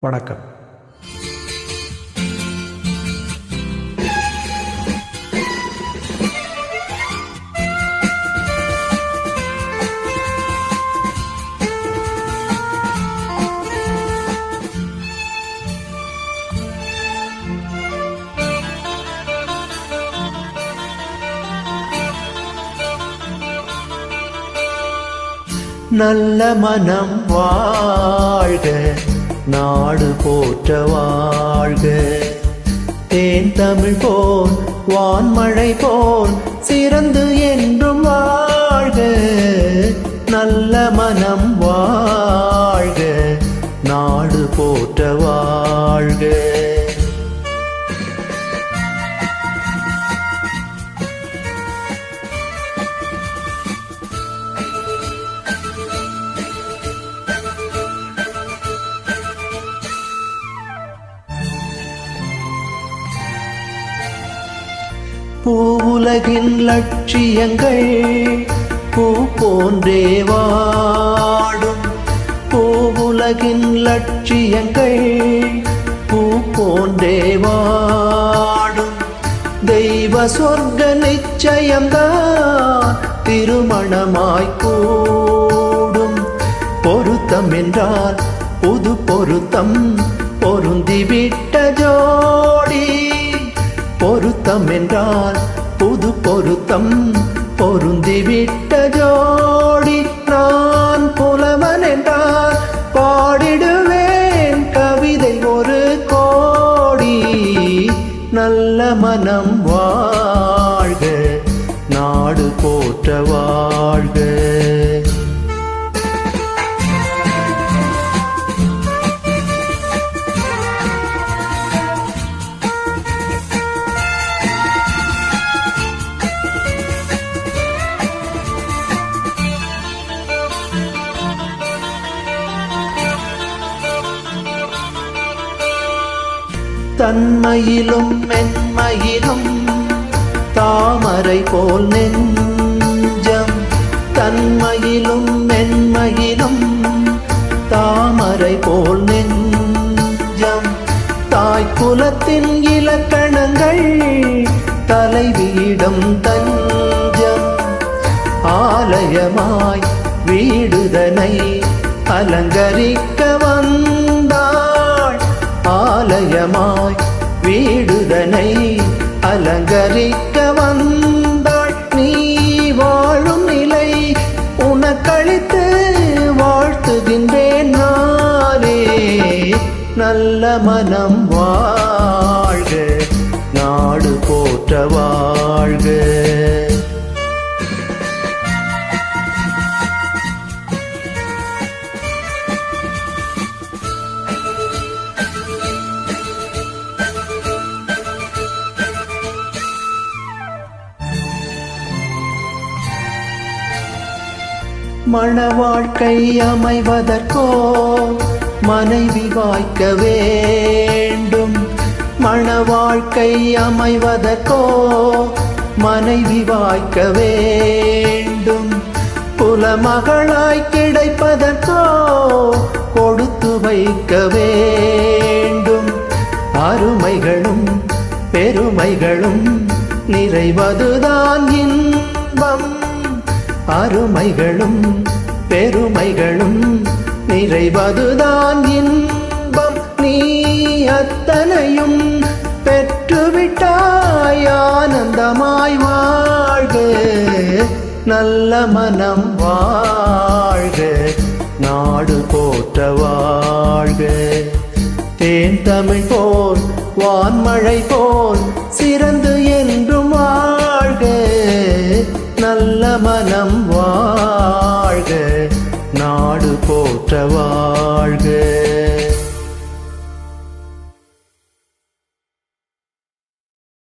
வணக்கம். நல்ல மனம் வாழ்க, நாடு போற்ற வாழ்க. தேன் தமிழ் போல் வான்மழை போல் சிறந்து என்றும் வாழ்க. நல்ல மனம் வாழ்க, நாடு போற்ற வாழ்க. பூவுலகின் லட்சியங்கள் பூ போன்றே வாடும். பூவுலகின் லட்சியங்கள் பூ போன்றே வாடும். தெய்வ சொர்க்க நிச்சயம்தான் திருமணமாய் கூடும். பொருத்தம் என்றால் புது பொருத்தம் பொருந்திவிட்ட ஜோடி. பொருத்தம் என்றால் புது பொருத்தம் பொருந்திவிட்ட ஜோடி. நான் புலவன் என்றால் பாடிடுவேன் கவிதை ஒரு கோடி. நல்ல மனம் வாழ்க, நாடு போற்ற வாழ்க. தன்மையிலும் மென்மையிலும் தாமரை போல் நெஞ்சம். தன்மையிலும் மென்மையிலும் தாமரை போல் நெஞ்சம். தாய் குலத்தின் இலக்கணங்கள் தலைவியிடம் தஞ்சம். ஆலயமாய் வீடுதனை அலங்கரிக்க வந்தாள். ஆலயமாய் வீடுதனை அலங்கரிக்க வந்தாள். நீ வாழும் நிலை உனக்களித்து வாழ்த்துகின்றேன் நானே. நல்ல மனம் வாழ்க, நாடு போற்ற வாழ்க. மணவாழ்க்கை அமைவதற்கோ மனைவி வாய்க்க வேண்டும். மணவாழ்க்கை அமைவதற்கோ மனைவி வாய்க்க வேண்டும். குலமகளாய் கிடைப்பதற்கோ கொடுத்து வைக்க வேண்டும். அருமைகளும் பெருமைகளும் நிறைவதுதான் இன்பம். அருமைகளும் பெருமைகளும் நிறைவதுதான் இன்பம். நீ அத்தனையும் பெற்றுவிட்டாய் ஆனந்தமாய் வாழ்க. நல்ல மனம் வாழ்க, நாடு போற்ற வாழ்க. தேன் தமிழ் போல் வான்மழை போல் சிறந்து என்றும் வாழ்க. நல்ல மனம் வாழ்க, நாடு போற்ற வாழ்க.